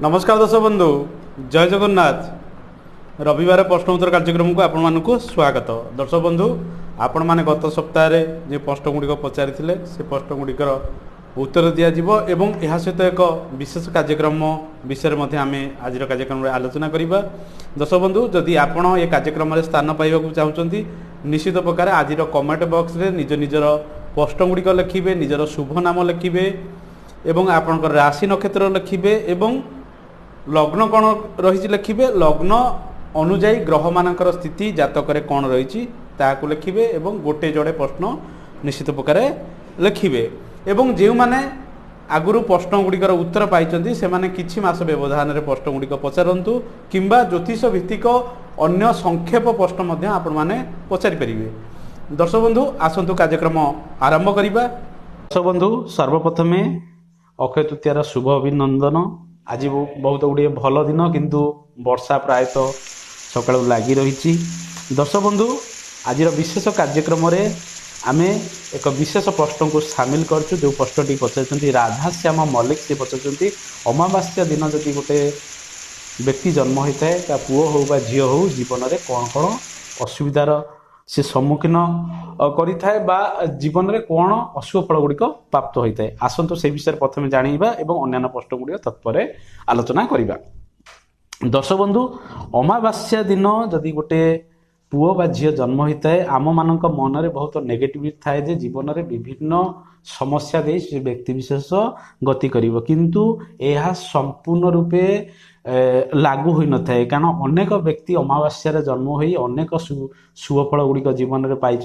नमस्कार दर्शक बंधु जय जगन्नाथ रविवार प्रश्न उत्तर कार्यक्रम को आपण मानक स्वागत। दर्शक बंधु आपण माने गत सप्ताह जो प्रश्न गुड़िक पचारि से प्रश्न गुड़िकर उत्तर दिज्व एवं यह सहित एक विशेष कार्यक्रम विषय में आम आज कार्यक्रम में आलोचना करवा। दर्शक बंधु जदि आपण ये कार्यक्रम स्थान पाइबा चाहते निश्चित प्रकार आज कमेंट बॉक्स रे निज निजर प्रश्न गुड़िक लिखे, निजर शुभ नाम लिखे एवं आपणकर राशि नक्षत्र लिखे एवं लग्न कौन रही लिखे, लग्न अनुजाई ग्रह मानकर स्थिति जातक कौन रही ताकू लिखे एवं गोटे जोड़े प्रश्न निश्चित प्रकार लिखे एवं जो मैंने आगुरी प्रश्न गुड़िकर उत्तर पाई से माने किछि मास व्यवधान में प्रश्न गुड़िक पचारतु किंबा ज्योतिष भित्तिक अन्य संक्षेप प्रश्न आपण मैंने पचारि पारे। दर्शक बंधु आसतु कार्यक्रम आरंभ करवा। दर्शक बंधु सर्वप्रथमे अक्षय तृतीयार शुभ अभिनंदन। आज बहुत गुड़े भल दिन किंतु वर्षा प्रायतः सकाळु लगी रही। दर्शक बंधु आज विशेष कार्यक्रम आम एक विशेष प्रश्न को सामिल करछु। जो प्रश्नटी पचार राधाश्याम मल्लिक से पचार अमावास्या दिन जदि गोटे व्यक्ति जन्म होता है ता पुओ हो बा झील हो जीवन में कौन कौन असुविधार से सम्मुखीन करिथाए बा जीवन में कौन अशुभ फल गुड़िक प्राप्त होता है। आसतु से विषय प्रथम जानिबा एवं अन्य प्रश्न गुड़िक तत्पर आलोचना करिबा। दर्शक बंधु अमावास्या दिन जदि गोटे पुओ बा झील जन्म होता है आम मान मन में बहुत नेगेटिविटी थाए जे जीवन में विभिन्न समस्या दे से व्यक्ति विशेष गति करिवो, किंतु यह संपूर्ण रूपे लागू होई न थाए। कारण अनेक व्यक्ति अमावास्या जन्म होई अनेक शुभ फल गुड़िक जीवन में पाई,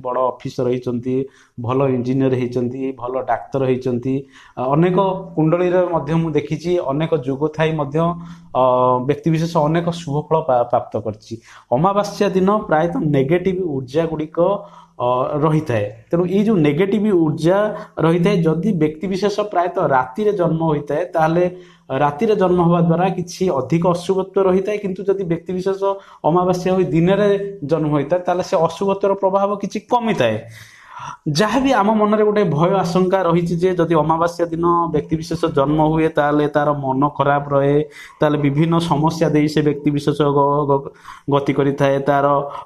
बड़ ऑफिसर होती, भल इंजीनियर होती, भल डाक्तर होती, अनेक कुंडली मु देखी अनेक जुग थाई व्यक्ति विशेष अनेक शुभ फल प्राप्त करछि। अमावास्या दिन प्रायतः नेगेटिव ऊर्जा गुड़िक रही थाए। तेणु ये जो नेगेटिव ऊर्जा रही थाए जदि व्यक्ति विशेष प्रायतः राति रे जन्म होता है ताले राति रे जन्म होवा द्वारा किसी अधिक अशुभत्व रही थाए, किंतु जदि व्यक्ति विशेष अमावास्या हुई दिन में जन्म होता है ताले से अशुभत्वर प्रभाव किसी कमी थाए। जहाँ भी आम मन में गोटे भय आशंका रही जदि अमावास्या दिन व्यक्ति विशेष जन्म हुए ताले तार मन खराब रहे, ताले विभिन्न समस्या दे से व्यक्ति विशेष गति करि थाए, तार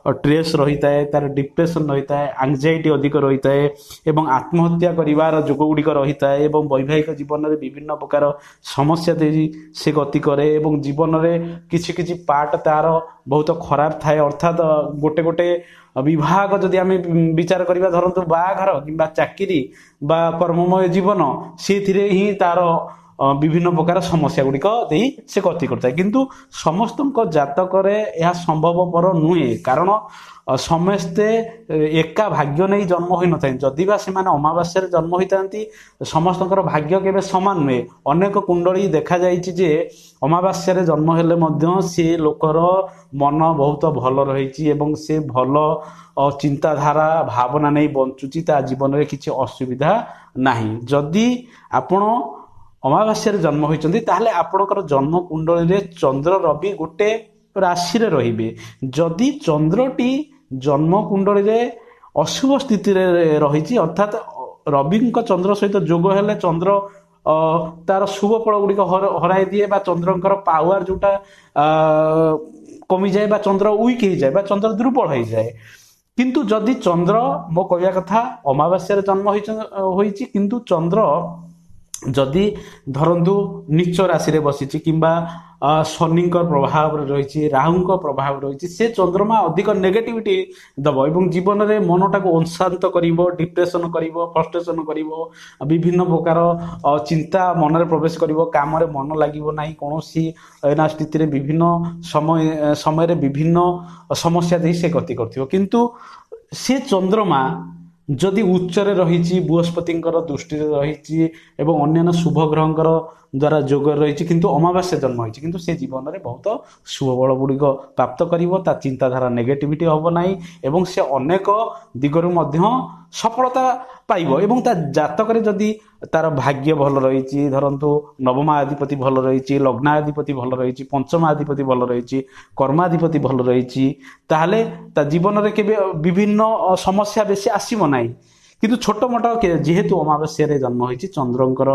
स्ट्रेस रही थाए, तार डिप्रेशन रही थाए, एंजाइटी अधिक रही थाए एवं आत्महत्या करिवार जोग गुड़िक रही थाए एवं वैवाहिक जीवन में विभिन्न प्रकार समस्या दे से गति करे एवं जीवन में किछि किछि पार्ट तार बहुत खराब थाए। अर्थात गोटे गोटे विभाग जदि आम विचार करवा धरतु बाघर कि चाकरी बा कर्ममय जीवन से ही तार विभिन्न प्रकार समस्या गुड़िक दे से गति करता है, किंतु समस्त जातक यह संभवपर नुहे। कारण समस्ते एका भाग्य नहीं जन्म हो न था, जदि बा से अमावास्या जन्म होता समस्त भाग्य के सामान नुहे। अनेक कुंडली देखा जे अमावास्या जन्म हेले से लोकर मन बहुत भल रही एवं से भल चिंताधारा भावना नहीं बंचुची, ता जीवन में किसी असुविधा नहीं। जदि आपण अमावास्या जन्म होती ताहले आपणकर जन्म कुंडली रे चंद्र रवि गोटे राशि रे रहिबे। जदि चंद्रटी जन्म कुंडली रे अशुभ स्थिति रे रही, अर्थात रवि चंद्र सहित जोग हेले चंद्र तार शुभ फल गुड़िक हराई दिए बा चंद्रंकर पावर जोटा कमी जाए बा चंद्र वीक हो जाए बा चंद्र दुर्बल हो जाए। किंतु जदि चंद्र मो कहया कथा अमावास्या जन्म होइछि किंतु चंद्र जदि धरतु नीच राशि रे बसी किंबा शनि प्रभाव रही, राहु प्रभाव रही, से चंद्रमा अधिक नेगेटिविटी दब एवं जीवन में मनटा को अशांत करिवो, डिप्रेशन करिवो, फ्रस्ट्रेशन करिवो, विभिन्न प्रकार चिंता मन में प्रवेश करिवो, काम रे मन लागिवो नाही, कोनोसी एना स्थिति रे विभिन्न समय विभिन्न समस्या दे से गति करथिवो। किंतु से चंद्रमा जदि उच्चरे रही, बृहस्पति दृष्टि रही एवं अन्य शुभ ग्रहंकर द्वारा जोग रही, किंतु अमावास्या जन्म होती किंतु से जीवन में बहुत शुभ बल गुड़िक प्राप्त करिवो, ता चिंताधारा नेगेटिविटी हम नाही एवं से अनेक दिगरु मध्य सफलता पाइबो। एवं ता जातक जदि तार भाग्य भल रही, धरतु नवमाधिपति भल रही, लग्नाधिपति भल रही, पंचमाधिपति भल रही, कर्माधिपति भल रही, ताहले ता जीवन में केबे विभिन्न समस्या बेसी आसीबो नाही। किंतु छोट मोट जेहेतु अमावास्या जन्म होती चंद्रंकर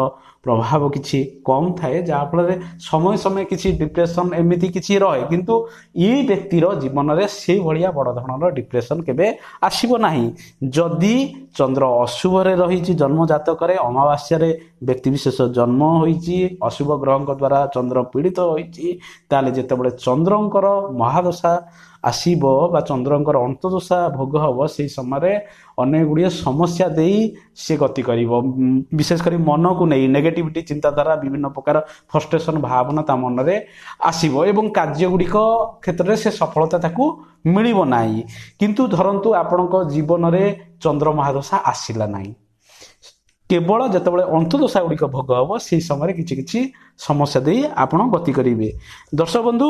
ପ୍ରଭାବ କିଛି କମ୍ ଥାଏ, ଯାହାଫଳରେ ସମୟ ସମୟ କିଛି ଡିପ୍ରେସନ୍ ଏମିତି କିଛି ରହେ, କିନ୍ତୁ ଏଇ ବ୍ୟକ୍ତିର ଜୀବନରେ ସେଇଭଳିଆ ବଡ଼ ଧରଣର ଡିପ୍ରେସନ୍ କେବେ ଆସିବ ନାହିଁ। ଯଦି ଚନ୍ଦ୍ର ଅଶୁଭରେ ରହିଛି ଜନ୍ମ ଜାତକରେ, ଅମାବାସ୍ୟାରେ ବ୍ୟକ୍ତିବିଶେଷ ଜନ୍ମ ହୋଇଛି, ଅଶୁଭ ଗ୍ରହଙ୍କ ଦ୍ୱାରା ଚନ୍ଦ୍ର ପୀଡ଼ିତ ହୋଇଛି, ତାହେଲେ ଯେତେବେଳେ ଚନ୍ଦ୍ରଙ୍କର ମହାଦଶା ଆସିବ ବା ଚନ୍ଦ୍ରଙ୍କର ଅନ୍ତର୍ଦଶା ଭୋଗ ହେବ, ସେହି ସମୟରେ ଅନେକ ଗୁଡ଼ିଏ ସମସ୍ୟା ଦେଇ ସେ ଗତି କରିବ। ବିଶେଷ କରି ମନକୁ ନେଇ ନେଗେଟିଭିଟି ଚିନ୍ତାଧାରା, ବିଭିନ୍ନ ପ୍ରକାର ଫ୍ରଷ୍ଟ୍ରେସନ୍ ଭାବନା ତା ମନରେ ଆସିବ ଏବଂ କାର୍ଯ୍ୟ ଗୁଡ଼ିକ କ୍ଷେତ୍ରରେ ସେ ସଫଳତା ତାକୁ ମିଳିବ ନାହିଁ। କିନ୍ତୁ ଧରନ୍ତୁ ଆପଣଙ୍କ ଜୀବନରେ ଚନ୍ଦ୍ର ମହାଦଶା ଆସିଲା ନାହିଁ, କେବଳ ଯେତେବେଳେ ଅନ୍ତର୍ଦଶା ଗୁଡ଼ିକ ଭୋଗ ହେବ ସେହି ସମୟରେ କିଛି କିଛି ସମସ୍ୟା ଦେଇ ଆପଣ ଗତି କରିବେ। ଦର୍ଶକ ବନ୍ଧୁ,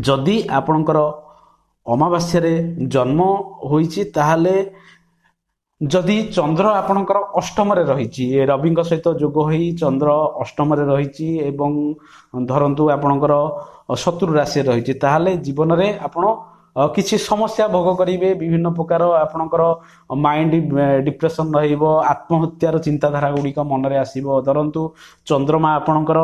ଯଦି ଆପଣଙ୍କର ଅମାବାସ୍ୟାରେ ଜନ୍ମ ହୋଇଛି, ତାହେଲେ ଯଦି ଚନ୍ଦ୍ର ଆପଣଙ୍କର ଅଷ୍ଟମରେ ରହିଛି, ରବିଙ୍କ ସହିତ ଯୋଗ ହୋଇ ଚନ୍ଦ୍ର ଅଷ୍ଟମରେ ରହିଛି ଏବଂ ଧରନ୍ତୁ ଆପଣଙ୍କର ଶତ୍ରୁ ରାଶିରେ ରହିଛି, ତାହେଲେ ଜୀବନରେ ଆପଣ କିଛି ସମସ୍ୟା ଭୋଗ କରିବେ। ବିଭିନ୍ନ ପ୍ରକାର ଆପଣଙ୍କର ମାଇଣ୍ଡ ଡିପ୍ରେସନ୍ ରହିବ, ଆତ୍ମହତ୍ୟାର ଚିନ୍ତାଧାରା ଗୁଡ଼ିକ ମନରେ ଆସିବ। ଧରନ୍ତୁ ଚନ୍ଦ୍ରମା ଆପଣଙ୍କର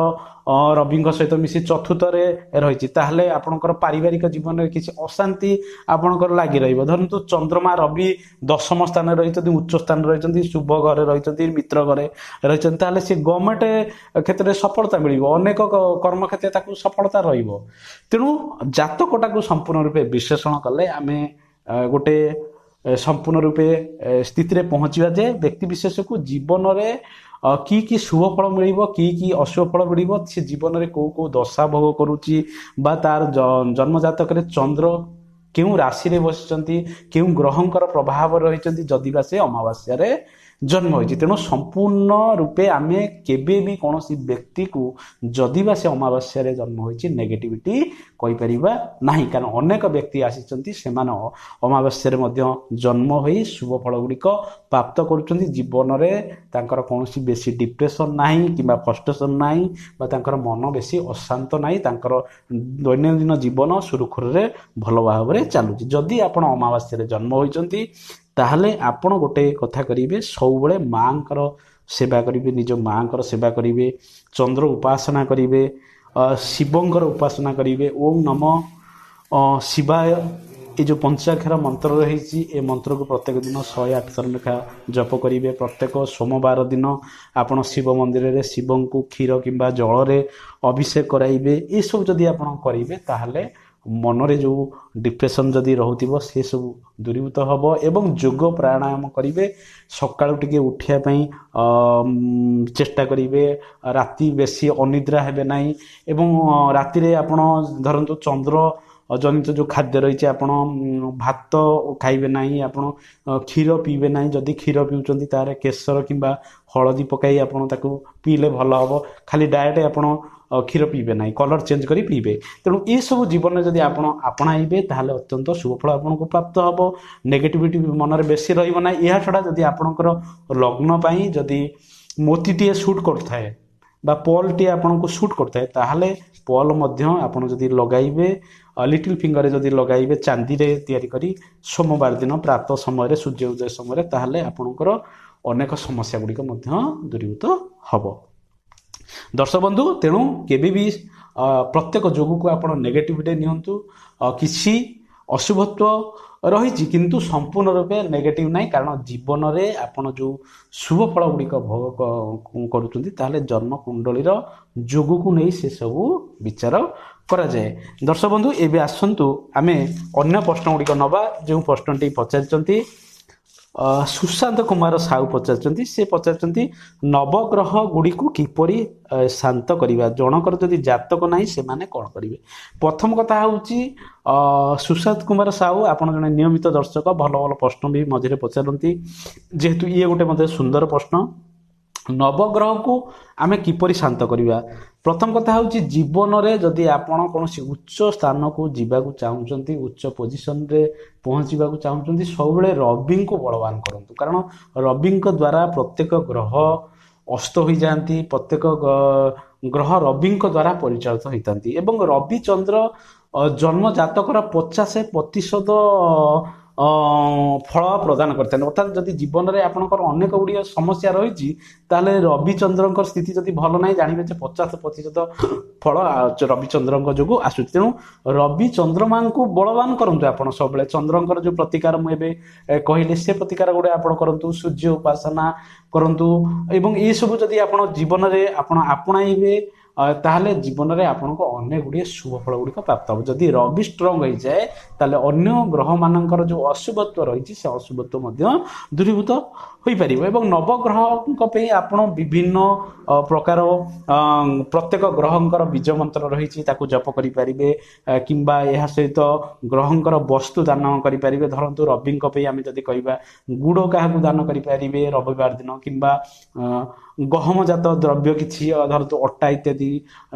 ରବିଙ୍କ ସହିତ ମିଶି ଚତୁର୍ଥରେ ରହିଛି, ତାହେଲେ ଆପଣଙ୍କର ପାରିବାରିକ ଜୀବନରେ କିଛି ଅଶାନ୍ତି ଆପଣଙ୍କର ଲାଗି ରହିବ। ଧରନ୍ତୁ ଚନ୍ଦ୍ରମା ରବି ଦଶମ ସ୍ଥାନରେ ରହିଛନ୍ତି, ଉଚ୍ଚ ସ୍ଥାନରେ ରହିଛନ୍ତି, ଶୁଭ ଘରେ ରହିଛନ୍ତି, ମିତ୍ର ଘରେ ରହିଛନ୍ତି, ତାହେଲେ ସେ ଗଭର୍ଣ୍ଣମେଣ୍ଟ କ୍ଷେତ୍ରରେ ସଫଳତା ମିଳିବ, ଅନେକ କର୍ମକ୍ଷେତ୍ରରେ ତାକୁ ସଫଳତା ରହିବ। ତେଣୁ ଜାତକଟାକୁ ସମ୍ପୂର୍ଣ୍ଣ ରୂପେ ବିଶ୍ଳେଷଣ କଲେ ଆମେ ଗୋଟେ ସମ୍ପୂର୍ଣ୍ଣ ରୂପେ ସ୍ଥିତିରେ ପହଞ୍ଚିବା ଯେ ବ୍ୟକ୍ତିବିଶେଷକୁ ଜୀବନରେ କି ଶୁଭ ଫଳ ମିଳିବ, କି ଅଶୁଭ ଫଳ ମିଳିବ, ସେ ଜୀବନରେ କେଉଁ ଦଶା ଭୋଗ କରୁଛି ବା ତାର ଜନ୍ମ ଜାତକରେ ଚନ୍ଦ୍ର କେଉଁ ରାଶିରେ ବସିଛନ୍ତି, କେଉଁ ଗ୍ରହଙ୍କର ପ୍ରଭାବ ରହିଛନ୍ତି, ଯଦି ବା ସେ ଅମାବାସ୍ୟାରେ ଜନ୍ମ ହୋଇଛି। ତେଣୁ ସମ୍ପୂର୍ଣ୍ଣ ରୂପେ ଆମେ କେବେ ବି କୌଣସି ବ୍ୟକ୍ତିକୁ ଯଦି ବା ସେ ଅମାବାସ୍ୟାରେ ଜନ୍ମ ହୋଇଛି ନେଗେଟିଭିଟି କହିପାରିବା ନାହିଁ, କାରଣ ଅନେକ ବ୍ୟକ୍ତି ଆସିଛନ୍ତି ସେମାନେ ଅମାବାସ୍ୟାରେ ମଧ୍ୟ ଜନ୍ମ ହୋଇ ଶୁଭ ଫଳ ଗୁଡ଼ିକ ପ୍ରାପ୍ତ କରୁଛନ୍ତି। ଜୀବନରେ ତାଙ୍କର କୌଣସି ବେଶୀ ଡିପ୍ରେସନ୍ ନାହିଁ କିମ୍ବା ଫ୍ରଷ୍ଟ୍ରେସନ୍ ନାହିଁ ବା ତାଙ୍କର ମନ ବେଶୀ ଅଶାନ୍ତ ନାହିଁ, ତାଙ୍କର ଦୈନନ୍ଦିନ ଜୀବନ ସୁରୁଖୁରୁରେ ଭଲ ଭାବରେ ଚାଲୁଛି। ଯଦି ଆପଣ ଅମାବାସ୍ୟାରେ ଜନ୍ମ ହୋଇଛନ୍ତି, ତାହେଲେ ଆପଣ ଗୋଟେ କଥା କରିବେ, ସବୁବେଳେ ମାଙ୍କର ସେବା କରିବେ, ନିଜ ମାଙ୍କର ସେବା କରିବେ, ଚନ୍ଦ୍ର ଉପାସନା କରିବେ, ଶିବଙ୍କର ଉପାସନା କରିବେ। ଓମ୍ ନମ ଶିବାୟ, ଏ ଯେଉଁ ପଞ୍ଚାକ୍ଷର ମନ୍ତ୍ର ରହିଛି, ଏ ମନ୍ତ୍ରକୁ ପ୍ରତ୍ୟେକ ଦିନ 108 ଥର ଲେଖା ଜପ କରିବେ। ପ୍ରତ୍ୟେକ ସୋମବାର ଦିନ ଆପଣ ଶିବ ମନ୍ଦିରରେ ଶିବଙ୍କୁ କ୍ଷୀର କିମ୍ବା ଜଳରେ ଅଭିଷେକ କରାଇବେ। ଏସବୁ ଯଦି ଆପଣ କରିବେ, ତାହେଲେ ମନରେ ଯେଉଁ ଡିପ୍ରେସନ୍ ଯଦି ରହୁଥିବ ସେସବୁ ଦୂରୀଭୂତ ହେବ ଏବଂ ଯୋଗ ପ୍ରାଣାୟାମ କରିବେ। ସକାଳୁ ଟିକେ ଉଠିବା ପାଇଁ ଚେଷ୍ଟା କରିବେ, ରାତି ବେଶୀ ଅନିଦ୍ରା ହେବେ ନାହିଁ ଏବଂ ରାତିରେ ଆପଣ ଧରନ୍ତୁ ଚନ୍ଦ୍ର ଜନିତ ଯେଉଁ ଖାଦ୍ୟ ରହିଛି, ଆପଣ ଭାତ ଖାଇବେ ନାହିଁ, ଆପଣ କ୍ଷୀର ପିଇବେ ନାହିଁ। ଯଦି କ୍ଷୀର ପିଉଛନ୍ତି ତାହେଲେ କେଶର କିମ୍ବା ହଳଦୀ ପକାଇ ଆପଣ ତାକୁ ପିଇଲେ ଭଲ ହେବ। ଖାଲି ଡାଇରେକ୍ଟ ଆପଣ କ୍ଷୀର ପିଇବେ ନାହିଁ, କଲର୍ ଚେଞ୍ଜ କରି ପିଇବେ। ତେଣୁ ଏସବୁ ଜୀବନରେ ଯଦି ଆପଣ ଆପଣାଇବେ, ତାହେଲେ ଅତ୍ୟନ୍ତ ଶୁଭଫଳ ଆପଣଙ୍କୁ ପ୍ରାପ୍ତ ହେବ, ନେଗେଟିଭିଟି ମନରେ ବେଶୀ ରହିବ ନାହିଁ। ଏହା ଛଡ଼ା ଯଦି ଆପଣଙ୍କର ଲଗ୍ନ ପାଇଁ ଯଦି ମୋତିଟିଏ ସୁଟ୍ କରୁଥାଏ ବା ପଲ୍ଟିଏ ଆପଣଙ୍କୁ ସୁଟ୍ କରୁଥାଏ, ତାହେଲେ ପଲ୍ ମଧ୍ୟ ଆପଣ ଯଦି ଲଗାଇବେ, ଲିଟିଲ୍ ଫିଙ୍ଗରରେ ଯଦି ଲଗାଇବେ ଚାନ୍ଦିରେ ତିଆରି କରି ସୋମବାର ଦିନ ପ୍ରାତଃ ସମୟରେ, ସୂର୍ଯ୍ୟ ଉଦୟ ସମୟରେ, ତାହେଲେ ଆପଣଙ୍କର ଅନେକ ସମସ୍ୟା ଗୁଡ଼ିକ ମଧ୍ୟ ଦୂରୀଭୂତ ହେବ। ଦର୍ଶକ ବନ୍ଧୁ, ତେଣୁ କେବେ ବି ପ୍ରତ୍ୟେକ ଯୋଗକୁ ଆପଣ ନେଗେଟିଭିଟି ନିଅନ୍ତୁ। କିଛି ଅଶୁଭତ୍ୱ ରହିଛି କିନ୍ତୁ ସମ୍ପୂର୍ଣ୍ଣ ରୂପେ ନେଗେଟିଭ୍ ନାହିଁ, କାରଣ ଜୀବନରେ ଆପଣ ଯେଉଁ ଶୁଭ ଫଳ ଗୁଡ଼ିକ ଭୋଗ କରୁଛନ୍ତି, ତାହେଲେ ଜନ୍ମ କୁଣ୍ଡଳୀର ଯୋଗକୁ ନେଇ ସେସବୁ ବିଚାର କରାଯାଏ। ଦର୍ଶକ ବନ୍ଧୁ, ଏବେ ଆସନ୍ତୁ ଆମେ ଅନ୍ୟ ପ୍ରଶ୍ନ ଗୁଡ଼ିକ ନେବା। ଯେଉଁ ପ୍ରଶ୍ନଟି ପଚାରିଛନ୍ତି ସୁଶାନ୍ତ କୁମାର ସାହୁ ପଚାରିଛନ୍ତି, ସେ ପଚାରିଛନ୍ତି ନବଗ୍ରହ ଗୁଡ଼ିକୁ କିପରି ଶାନ୍ତ କରିବା, ଜଣଙ୍କର ଯଦି ଜାତକ ନାହିଁ ସେମାନେ କ'ଣ କରିବେ। ପ୍ରଥମ କଥା ହେଉଛି ସୁଶାନ୍ତ କୁମାର ସାହୁ ଆପଣ ଜଣେ ନିୟମିତ ଦର୍ଶକ, ଭଲ ଭଲ ପ୍ରଶ୍ନ ବି ମଝିରେ ପଚାରନ୍ତି, ଯେହେତୁ ଇଏ ଗୋଟେ ମଧ୍ୟ ସୁନ୍ଦର ପ୍ରଶ୍ନ। ନବଗ୍ରହକୁ ଆମେ କିପରି ଶାନ୍ତ କରିବା, ପ୍ରଥମ କଥା ହେଉଛି ଜୀବନରେ ଯଦି ଆପଣ କୌଣସି ଉଚ୍ଚ ସ୍ଥାନକୁ ଯିବାକୁ ଚାହୁଁଛନ୍ତି, ଉଚ୍ଚ ପୋଜିସନରେ ପହଞ୍ଚିବାକୁ ଚାହୁଁଛନ୍ତି, ସବୁବେଳେ ରବିଙ୍କୁ ବଳବାନ କରନ୍ତୁ, କାରଣ ରବିଙ୍କ ଦ୍ୱାରା ପ୍ରତ୍ୟେକ ଗ୍ରହ ଅସ୍ତ ହୋଇଯାଆନ୍ତି, ପ୍ରତ୍ୟେକ ଗ୍ରହ ରବିଙ୍କ ଦ୍ୱାରା ପରିଚାଳିତ ହୋଇଥାନ୍ତି ଏବଂ ରବି ଚନ୍ଦ୍ର ଜନ୍ମ ଜାତକର 50% ଫଳ ପ୍ରଦାନ କରିଥାନ୍ତି। ଅର୍ଥାତ୍ ଯଦି ଜୀବନରେ ଆପଣଙ୍କର ଅନେକ ଗୁଡ଼ିଏ ସମସ୍ୟା ରହିଛି ତାହେଲେ ରବିଚନ୍ଦ୍ରଙ୍କ ସ୍ଥିତି ଯଦି ଭଲ ନାହିଁ ଜାଣିବେ ଯେ 50% ଫଳ ରବିଚନ୍ଦ୍ରଙ୍କ ଯୋଗୁଁ ଆସୁଛି। ତେଣୁ ରବି ଚନ୍ଦ୍ରମାଙ୍କୁ ବଳବାନ କରନ୍ତୁ ଆପଣ ସବୁବେଳେ। ଚନ୍ଦ୍ରଙ୍କର ଯେଉଁ ପ୍ରତିକାର ମୁଁ ଏବେ କହିଲି ସେ ପ୍ରତିକାର ଗୁଡ଼େ ଆପଣ କରନ୍ତୁ, ସୂର୍ଯ୍ୟ ଉପାସନା କରନ୍ତୁ ଏବଂ ଏସବୁ ଯଦି ଆପଣ ଜୀବନରେ ଆପଣ ଆପଣାଇବେ ତାହେଲେ ଜୀବନରେ ଆପଣଙ୍କୁ ଅନେକ ଗୁଡ଼ିଏ ଶୁଭ ଫଳ ଗୁଡ଼ିକ ପ୍ରାପ୍ତ ହେବ। ଯଦି ରବି ଷ୍ଟ୍ରଙ୍ଗ ହେଇଯାଏ ତାହେଲେ ଅନ୍ୟ ଗ୍ରହମାନଙ୍କର ଯେଉଁ ଅଶୁଭତ୍ୱ ରହିଛି ସେ ଅଶୁଭତ୍ୱ ମଧ୍ୟ ଦୂରୀଭୂତ ହୋଇପାରିବ। ଏବଂ ନବଗ୍ରହଙ୍କ ପାଇଁ ଆପଣ ବିଭିନ୍ନ ପ୍ରକାର ପ୍ରତ୍ୟେକ ଗ୍ରହଙ୍କର ବୀଜ ମନ୍ତ୍ର ରହିଛି ତାକୁ ଜପ କରିପାରିବେ କିମ୍ବା ଏହା ସହିତ ଗ୍ରହଙ୍କର ବସ୍ତୁ ଦାନ କରିପାରିବେ। ଧରନ୍ତୁ ରବିଙ୍କ ପାଇଁ ଆମେ ଯଦି କହିବା ଗୁଡ଼ କାହାକୁ ଦାନ କରିପାରିବେ ରବିବାର ଦିନ, କିମ୍ବା ଗହମ ଜାତ ଦ୍ରବ୍ୟ କିଛି ଧରନ୍ତୁ ଅଟା ଇତ୍ୟାଦି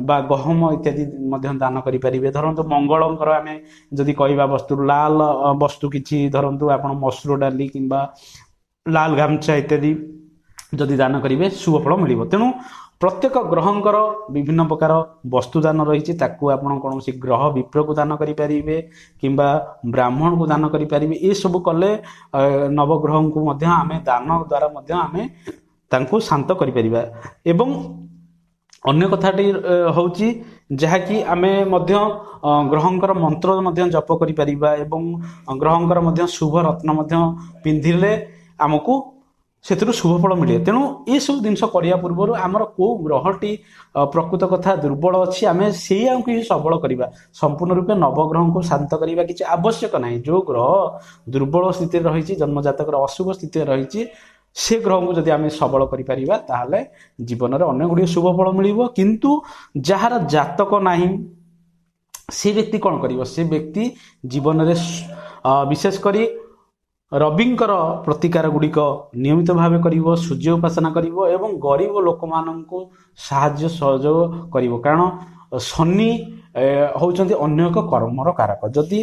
ବା ଗହମ ଇତ୍ୟାଦି ମଧ୍ୟ ଦାନ କରିପାରିବେ। ଧରନ୍ତୁ ମଙ୍ଗଳଙ୍କର ଆମେ ଯଦି କହିବା ବସ୍ତୁ ଲାଲ ବସ୍ତୁ କିଛି ଧରନ୍ତୁ ଆପଣ ମସୁର ଡାଲି କିମ୍ବା ଲାଲ ଗାମୁଛା ଇତ୍ୟାଦି ଯଦି ଦାନ କରିବେ ଶୁଭ ଫଳ ମିଳିବ। ତେଣୁ ପ୍ରତ୍ୟେକ ଗ୍ରହଙ୍କର ବିଭିନ୍ନ ପ୍ରକାର ବସ୍ତୁ ଦାନ ରହିଛି, ତାକୁ ଆପଣ କୌଣସି ଗ୍ରହ ବିପ୍ରକୁ ଦାନ କରିପାରିବେ କିମ୍ବା ବ୍ରାହ୍ମଣକୁ ଦାନ କରିପାରିବେ। ଏସବୁ କଲେ ନବଗ୍ରହଙ୍କୁ ମଧ୍ୟ ଆମେ ଦାନ ଦ୍ୱାରା ମଧ୍ୟ ଆମେ ତାଙ୍କୁ ଶାନ୍ତ କରିପାରିବା। ଏବଂ ଅନ୍ୟ କଥାଟି ହେଉଛି ଯାହାକି ଆମେ ମଧ୍ୟ ଗ୍ରହଙ୍କର ମନ୍ତ୍ର ମଧ୍ୟ ଜପ କରିପାରିବା ଏବଂ ଗ୍ରହଙ୍କର ମଧ୍ୟ ଶୁଭ ରତ୍ନ ମଧ୍ୟ ପିନ୍ଧିଲେ ଆମକୁ ସେଥିରୁ ଶୁଭ ଫଳ ମିଳେ। ତେଣୁ ଏସବୁ ଜିନିଷ କରିବା ପୂର୍ବରୁ ଆମର କେଉଁ ଗ୍ରହଟି ପ୍ରକୃତ କଥା ଦୁର୍ବଳ ଅଛି ଆମେ ସେଇଆକୁ ହିଁ ସବଳ କରିବା। ସମ୍ପୂର୍ଣ୍ଣ ରୂପେ ନବଗ୍ରହଙ୍କୁ ଶାନ୍ତ କରିବା କିଛି ଆବଶ୍ୟକ ନାହିଁ। ଯେଉଁ ଗ୍ରହ ଦୁର୍ବଳ ସ୍ଥିତିରେ ରହିଛି, ଜନ୍ମଜାତକର ଅଶୁଭ ସ୍ଥିତିରେ ରହିଛି, ସେ ଗ୍ରହଙ୍କୁ ଯଦି ଆମେ ସବଳ କରିପାରିବା ତାହେଲେ ଜୀବନରେ ଅନେକ ଗୁଡ଼ିଏ ଶୁଭ ଫଳ ମିଳିବ। କିନ୍ତୁ ଯାହାର ଜାତକ ନାହିଁ ସେ ବ୍ୟକ୍ତି କ'ଣ କରିବ? ସେ ବ୍ୟକ୍ତି ଜୀବନରେ ବିଶେଷ କରି ରବିଙ୍କର ପ୍ରତିକାର ଗୁଡ଼ିକ ନିୟମିତ ଭାବେ କରିବ, ସୂର୍ଯ୍ୟ ଉପାସନା କରିବ ଏବଂ ଗରିବ ଲୋକମାନଙ୍କୁ ସାହାଯ୍ୟ ସହଯୋଗ କରିବ। କାରଣ ଶନି ହେଉଛନ୍ତି ଅନ୍ୟ ଏକ କର୍ମର କାରକ। ଯଦି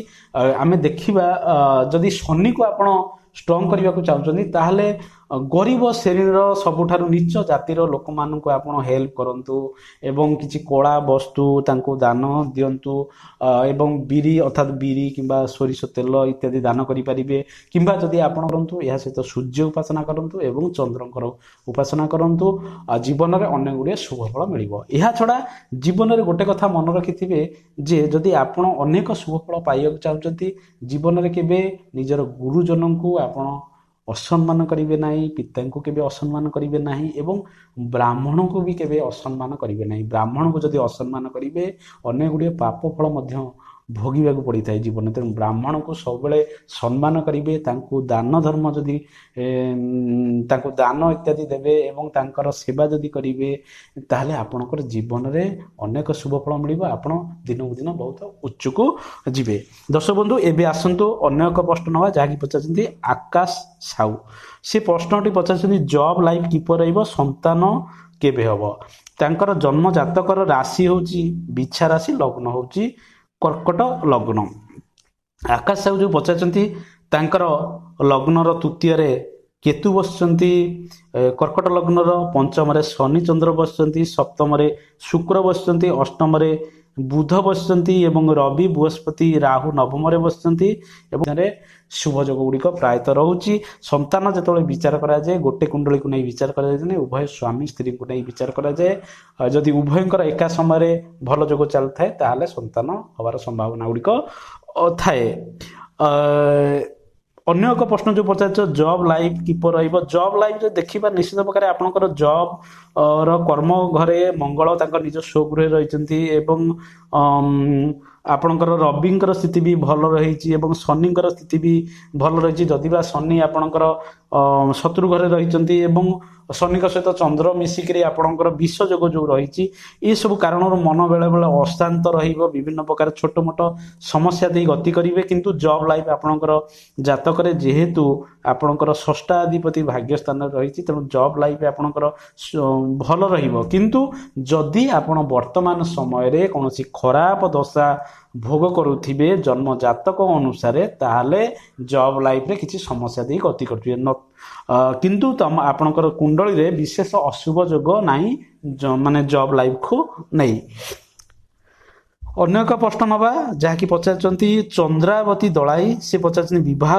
ଆମେ ଦେଖିବା ଯଦି ଶନିକୁ ଆପଣ ଷ୍ଟ୍ରଙ୍ଗ କରିବାକୁ ଚାହୁଁଛନ୍ତି ତାହେଲେ ଗରିବ ଶ୍ରେଣୀର ସବୁଠାରୁ ନିଚ ଜାତିର ଲୋକମାନଙ୍କୁ ଆପଣ ହେଲ୍ପ କରନ୍ତୁ ଏବଂ କିଛି କଳା ବସ୍ତୁ ତାଙ୍କୁ ଦାନ ଦିଅନ୍ତୁ ଏବଂ ବିରି ଅର୍ଥାତ୍ ବିରି କିମ୍ବା ସୋରିଷ ତେଲ ଇତ୍ୟାଦି ଦାନ କରିପାରିବେ। କିମ୍ବା ଯଦି ଆପଣ କରନ୍ତୁ ଏହା ସହିତ ସୂର୍ଯ୍ୟ ଉପାସନା କରନ୍ତୁ ଏବଂ ଚନ୍ଦ୍ରଙ୍କର ଉପାସନା କରନ୍ତୁ, ଜୀବନରେ ଅନେକ ଗୁଡ଼ିଏ ଶୁଭ ଫଳ ମିଳିବ। ଏହା ଛଡ଼ା ଜୀବନରେ ଗୋଟେ କଥା ମନେ ରଖିଥିବେ ଯେ ଯଦି ଆପଣ ଅନେକ ଶୁଭ ଫଳ ପାଇବାକୁ ଚାହୁଁଛନ୍ତି ଜୀବନରେ କେବେ ନିଜର ଗୁରୁଜନଙ୍କୁ ଆପଣ ଅସମ୍ମାନ କରିବେ ନାହିଁ, ପିତାଙ୍କୁ କେବେ ଅସମ୍ମାନ କରିବେ ନାହିଁ ଏବଂ ବ୍ରାହ୍ମଣଙ୍କୁ ବି କେବେ ଅସମ୍ମାନ କରିବେ ନାହିଁ। ବ୍ରାହ୍ମଣଙ୍କୁ ଯଦି ଅସମ୍ମାନ କରିବେ ଅନେକ ଗୁଡ଼ିଏ ପାପ ଫଳ ମଧ୍ୟ ଭୋଗିବାକୁ ପଡ଼ିଥାଏ ଜୀବନରେ। ତେଣୁ ବ୍ରାହ୍ମଣଙ୍କୁ ସବୁବେଳେ ସମ୍ମାନ କରିବେ, ତାଙ୍କୁ ଦାନ ଧର୍ମ ଯଦି ତାଙ୍କୁ ଦାନ ଇତ୍ୟାଦି ଦେବେ ଏବଂ ତାଙ୍କର ସେବା ଯଦି କରିବେ ତାହେଲେ ଆପଣଙ୍କର ଜୀବନରେ ଅନେକ ଶୁଭ ଫଳ ମିଳିବ। ଆପଣ ଦିନକୁ ଦିନ ବହୁତ ଉଚ୍ଚକୁ ଯିବେ। ଦର୍ଶକ ବନ୍ଧୁ ଏବେ ଆସନ୍ତୁ ଅନ୍ୟ ଏକ ପ୍ରଶ୍ନ ନେବା ଯାହାକି ପଚାରିଛନ୍ତି ଆକାଶ ସାହୁ। ସେ ପ୍ରଶ୍ନଟି ପଚାରିଛନ୍ତି ଜବ୍ ଲାଇଫ୍ କିପରି ରହିବ, ସନ୍ତାନ କେବେ ହେବ? ତାଙ୍କର ଜନ୍ମ ଜାତକର ରାଶି ହେଉଛି ବିଛା ରାଶି, ଲଗ୍ନ ହେଉଛି କର୍କଟ ଲଗ୍ନ। ଆକାଶ ସାହୁ ଯେଉଁ ପଚାରିଛନ୍ତି ତାଙ୍କର ଲଗ୍ନର ତୃତୀୟରେ କେତୁ ବସିଛନ୍ତି, କର୍କଟ ଲଗ୍ନର ପଞ୍ଚମରେ ଶନି ଚନ୍ଦ୍ର ବସିଛନ୍ତି, ସପ୍ତମରେ ଶୁକ୍ର ବସିଛନ୍ତି, ଅଷ୍ଟମରେ ବୁଧ ବସିଛନ୍ତି ଏବଂ ରବି ବୃହସ୍ପତି ରାହୁ ନବମରେ ବସିଛନ୍ତି ଏବଂ ଶୁଭ ଯୋଗ ଗୁଡ଼ିକ ପ୍ରାୟତଃ ରହୁଛି। ସନ୍ତାନ ଯେତେବେଳେ ବିଚାର କରାଯାଏ ଗୋଟେ କୁଣ୍ଡଳୀକୁ ନେଇ ବିଚାର କରାଯାଏ, ଉଭୟ ସ୍ୱାମୀ ସ୍ତ୍ରୀଙ୍କୁ ନେଇ ବିଚାର କରାଯାଏ। ଯଦି ଉଭୟଙ୍କର ଏକା ସମୟରେ ଭଲ ଯୋଗ ଚାଲିଥାଏ ତାହେଲେ ସନ୍ତାନ ହେବାର ସମ୍ଭାବନା ଗୁଡ଼ିକ ଥାଏ। ଅନ୍ୟ ଏକ ପ୍ରଶ୍ନ ଯେଉଁ ପଚାରିଛ ଜବ୍ ଲାଇଫ୍ କିପରି ରହିବ? ଜବ୍ ଲାଇଫ୍ରେ ଦେଖିବା ନିଶ୍ଚିତ ପ୍ରକାର ଆପଣଙ୍କର ଜବ୍ ର କର୍ମ ଘରେ ମଙ୍ଗଳ ତାଙ୍କ ନିଜ ସ୍ୱଗୃହରେ ରହିଛନ୍ତି ଏବଂ ଆପଣଙ୍କର ରବିଙ୍କର ସ୍ଥିତି ବି ଭଲ ରହିଛି ଏବଂ ଶନିଙ୍କର ସ୍ଥିତି ବି ଭଲ ରହିଛି। ଯଦି ବା ଶନି ଆପଣଙ୍କର ଶତ୍ରୁ ଘରେ ରହିଛନ୍ତି ଏବଂ ଶନିଙ୍କ ସହିତ ଚନ୍ଦ୍ର ମିଶିକିରି ଆପଣଙ୍କର ବିଷ ଯୋଗ ଯେଉଁ ରହିଛି ଏସବୁ କାରଣରୁ ମନ ବେଳେବେଳେ ଅଶାନ୍ତ ରହିବ, ବିଭିନ୍ନ ପ୍ରକାର ଛୋଟ ମୋଟ ସମସ୍ୟା ଦେଇ ଗତି କରିବେ। କିନ୍ତୁ ଜବ୍ ଲାଇଫ୍ ଆପଣଙ୍କର ଜାତକରେ ଯେହେତୁ ଆପଣଙ୍କର ଷଷ୍ଠାଧିପତି ଭାଗ୍ୟ ସ୍ଥାନରେ ରହିଛି ତେଣୁ ଜବ୍ ଲାଇଫ୍ ଆପଣଙ୍କର ଭଲ ରହିବ। କିନ୍ତୁ ଯଦି ଆପଣ ବର୍ତ୍ତମାନ ସମୟରେ କୌଣସି ଖରାପ ଦଶା ଭୋଗ କରୁଥିବେ ଜନ୍ମ ଜାତକ ଅନୁସାରେ ତାହେଲେ ଜବ୍ ଲାଇଫ୍ରେ କିଛି ସମସ୍ୟା ଦେଇ ଗତି କରୁଥିବେ। କିନ୍ତୁ ଆପଣଙ୍କର କୁଣ୍ଡଳୀରେ ବିଶେଷ ଅଶୁଭ ଯୋଗ ନାହିଁ ମାନେ ଜବ୍ ଲାଇଫ୍କୁ ନେଇ। ଅନ୍ୟ ଏକ ପ୍ରଶ୍ନ ନେବା ଯାହାକି ପଚାରିଛନ୍ତି ଚନ୍ଦ୍ରାବତୀ ଦଳାଇ। ସେ ପଚାରିଛନ୍ତି ବିବାହ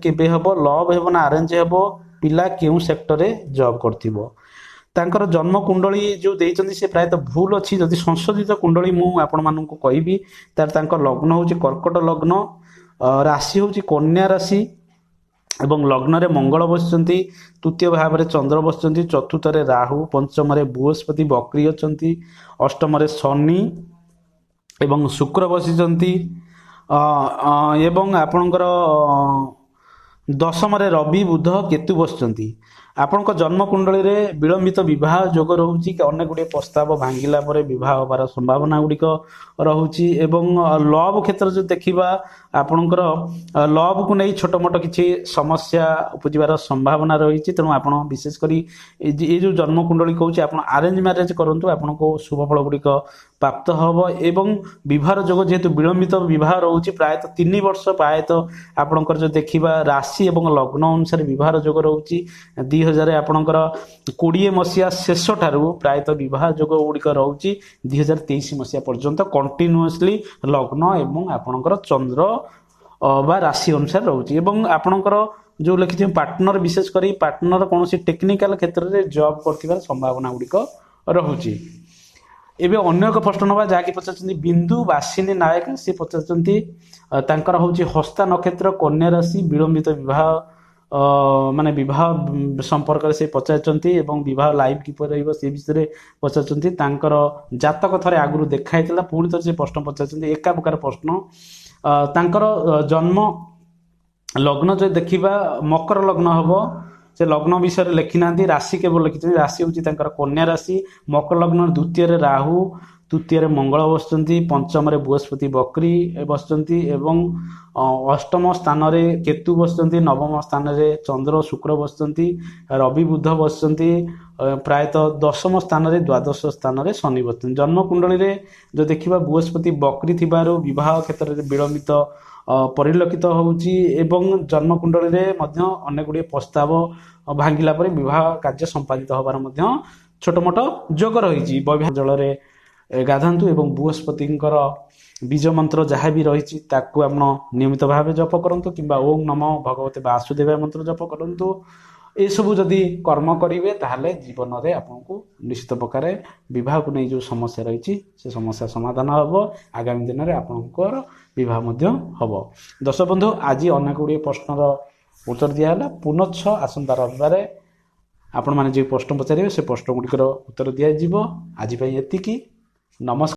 କେବେ ହେବ, ଲଭ୍ ହେବ ନା ଆରେଞ୍ଜ ହେବ, ପିଲା କେଉଁ ସେକ୍ଟରରେ ଜବ୍ କରିଥିବ। ତାଙ୍କର ଜନ୍ମ କୁଣ୍ଡଳୀ ଯେଉଁ ଦେଇଛନ୍ତି ସେ ପ୍ରାୟତଃ ଭୁଲ ଅଛି। ଯଦି ସଂଶୋଧିତ କୁଣ୍ଡଳୀ ମୁଁ ଆପଣମାନଙ୍କୁ କହିବି ତାହେଲେ ତାଙ୍କ ଲଗ୍ନ ହେଉଛି କର୍କଟ ଲଗ୍ନ, ରାଶି ହେଉଛି କନ୍ୟା ରାଶି ଏବଂ ଲଗ୍ନରେ ମଙ୍ଗଳ ବସିଛନ୍ତି, ତୃତୀୟ ଭାବରେ ଚନ୍ଦ୍ର ବସିଛନ୍ତି, ଚତୁର୍ଥରେ ରାହୁ, ପଞ୍ଚମରେ ବୃହସ୍ପତି ବକ୍ରି ଅଛନ୍ତି, ଅଷ୍ଟମରେ ଶନି ଏବଂ ଶୁକ୍ର ବସିଛନ୍ତି ଏବଂ ଆପଣଙ୍କର ଦଶମରେ ରବି, ବୁଧ, କେତୁ ବସିଛନ୍ତି। ଆପଣଙ୍କ ଜନ୍ମ କୁଣ୍ଡଳୀରେ ବିଳମ୍ବିତ ବିବାହ ଯୋଗ ରହୁଛି କି ଅନେକ ଗୁଡ଼ିଏ ପ୍ରସ୍ତାବ ଭାଙ୍ଗିଲା ପରେ ବିବାହ ହେବାର ସମ୍ଭାବନା ଗୁଡ଼ିକ ରହୁଛି ଏବଂ ଲଭ୍ କ୍ଷେତ୍ରରେ ଯଦି ଦେଖିବା ଆପଣଙ୍କର ଲଭ୍କୁ ନେଇ ଛୋଟ ମୋଟ କିଛି ସମସ୍ୟା ଉପୁଜିବାର ସମ୍ଭାବନା ରହିଛି। ତେଣୁ ଆପଣ ବିଶେଷ କରି ଏ ଯେଉଁ ଜନ୍ମ କୁଣ୍ଡଳୀ କହୁଛି ଆପଣ ଆରେଞ୍ଜ ମ୍ୟାରେଜ କରନ୍ତୁ, ଆପଣଙ୍କୁ ଶୁଭ ଫଳ ଗୁଡ଼ିକ ପ୍ରାପ୍ତ ହେବ ଏବଂ ବିବାହର ଯୋଗ ଯେହେତୁ ବିଳମ୍ବିତ ବିବାହ ରହୁଛି ପ୍ରାୟତଃ 3 ବର୍ଷ ପ୍ରାୟତଃ ଆପଣଙ୍କର ଯଦି ଦେଖିବା ରାଶି ଏବଂ ଲଗ୍ନ ଅନୁସାରେ ବିବାହର ଯୋଗ ରହୁଛି 2000 ଆପଣଙ୍କର 20 ମସିହା ଶେଷ ଠାରୁ ପ୍ରାୟତଃ ବିବାହ ଯୋଗ ଗୁଡ଼ିକ ରହୁଛି 2023 ମସିହା ପର୍ଯ୍ୟନ୍ତ କଣ୍ଟିନ୍ୟୁଅସଲି ଲଗ୍ନ ଏବଂ ଆପଣଙ୍କର ଚନ୍ଦ୍ର ବା ରାଶି ଅନୁସାରେ ରହୁଛି ଏବଂ ଆପଣଙ୍କର ଯେଉଁ ଲେଖିଥିବେ ପାର୍ଟନର, ବିଶେଷ କରି ପାର୍ଟନର କୌଣସି ଟେକ୍ନିକାଲ କ୍ଷେତ୍ରରେ ଜବ୍ କରୁଥିବାର ସମ୍ଭାବନା ଗୁଡ଼ିକ ରହୁଛି। ଏବେ ଅନ୍ୟ ଏକ ପ୍ରଶ୍ନ ନେବା ଯାହାକି ପଚାରିଛନ୍ତି ବିନ୍ଦୁ ବାସିନୀ ନାୟକ। ସେ ପଚାରିଛନ୍ତି ତାଙ୍କର ହେଉଛି ହସ୍ତା ନକ୍ଷତ୍ର, କନ୍ୟା ରାଶି, ବିଳମ୍ବିତ ବିବାହ ମାନେ ବିବାହ ସମ୍ପର୍କରେ ସେ ପଚାରିଛନ୍ତି ଏବଂ ବିବାହ ଲାଇଫ୍ କିପରି ରହିବ ସେ ବିଷୟରେ ପଚାରିଛନ୍ତି। ତାଙ୍କର ଜାତକ ଥରେ ଆଗରୁ ଦେଖା ହେଇଥିଲା, ପୁଣି ଥରେ ସେ ପ୍ରଶ୍ନ ପଚାରିଛନ୍ତି, ଏକା ପ୍ରକାର ପ୍ରଶ୍ନ। ତାଙ୍କର ଜନ୍ମ ଲଗ୍ନ ଯଦି ଦେଖିବା ମକର ଲଗ୍ନ ହେବ, ସେ ଲଗ୍ନ ବିଷୟରେ ଲେଖିନାହାନ୍ତି, ରାଶି କେବଳ ଲେଖିଛନ୍ତି। ରାଶି ହେଉଛି ତାଙ୍କର କନ୍ୟା ରାଶି, ମକର ଲଗ୍ନ, ଦ୍ୱିତୀୟରେ ରାହୁ, ତୃତୀୟରେ ମଙ୍ଗଳ ବସୁଛନ୍ତି, ପଞ୍ଚମରେ ବୃହସ୍ପତି ବକ୍ରି ବସୁଛନ୍ତି ଏବଂ ଅଷ୍ଟମ ସ୍ଥାନରେ କେତୁ ବସୁଛନ୍ତି, ନବମ ସ୍ଥାନରେ ଚନ୍ଦ୍ର ଶୁକ୍ର ବସୁଛନ୍ତି, ରବି ବୁଧ ବସୁଛନ୍ତି, ପ୍ରାୟତଃ ଦଶମ ସ୍ଥାନରେ ଦ୍ୱାଦଶ ସ୍ଥାନରେ ଶନି ବସୁଛନ୍ତି। ଜନ୍ମ କୁଣ୍ଡଳୀରେ ଯଦି ଦେଖିବା ବୃହସ୍ପତି ବକ୍ରି ଥିବାରୁ ବିବାହ କ୍ଷେତ୍ରରେ ବିଳମ୍ବିତ ପରିଲକ୍ଷିତ ହେଉଛି ଏବଂ ଜନ୍ମ କୁଣ୍ଡଳୀରେ ମଧ୍ୟ ଅନେକ ଗୁଡ଼ିଏ ପ୍ରସ୍ତାବ ଭାଙ୍ଗିଲା ପରେ ବିବାହ କାର୍ଯ୍ୟ ସମ୍ପାଦିତ ହେବାର ମଧ୍ୟ ଛୋଟ ମୋଟ ଯୋଗ ରହିଛି। ବୈବାହିକ ଜଳରେ ଗାଧାନ୍ତୁ ଏବଂ ବୃହସ୍ପତିଙ୍କର ବୀଜ ମନ୍ତ୍ର ଯାହା ବି ରହିଛି ତାକୁ ଆପଣ ନିୟମିତ ଭାବେ ଜପ କରନ୍ତୁ କିମ୍ବା ଓಂ ନମଃ ଭଗବତେ ବାସୁଦେବାୟ ମନ୍ତ୍ର ଜପ କରନ୍ତୁ। ଏସବୁ ଯଦି କର୍ମ କରିବେ ତାହେଲେ ଜୀବନରେ ଆପଣଙ୍କୁ ନିଶ୍ଚିତ ପ୍ରକାର ବିବାହକୁ ନେଇ ଯେଉଁ ସମସ୍ୟା ରହିଛି ସେ ସମସ୍ୟା ସମାଧାନ ହେବ। ଆଗାମୀ ଦିନରେ ଆପଣଙ୍କର ବିବାହ ମଧ୍ୟ ହେବ। ଦର୍ଶକ ବନ୍ଧୁ, ଆଜି ଅନେକ ଗୁଡ଼ିଏ ପ୍ରଶ୍ନର ଉତ୍ତର ଦିଆହେଲା। ପୁନଶ୍ଚ ଆସନ୍ତା ରବିବାରେ ଆପଣମାନେ ଯେଉଁ ପ୍ରଶ୍ନ ପଚାରିବେ ସେ ପ୍ରଶ୍ନ ଗୁଡ଼ିକର ଉତ୍ତର ଦିଆଯିବ। ଆଜି ପାଇଁ ଏତିକି। ନମସ୍କାର।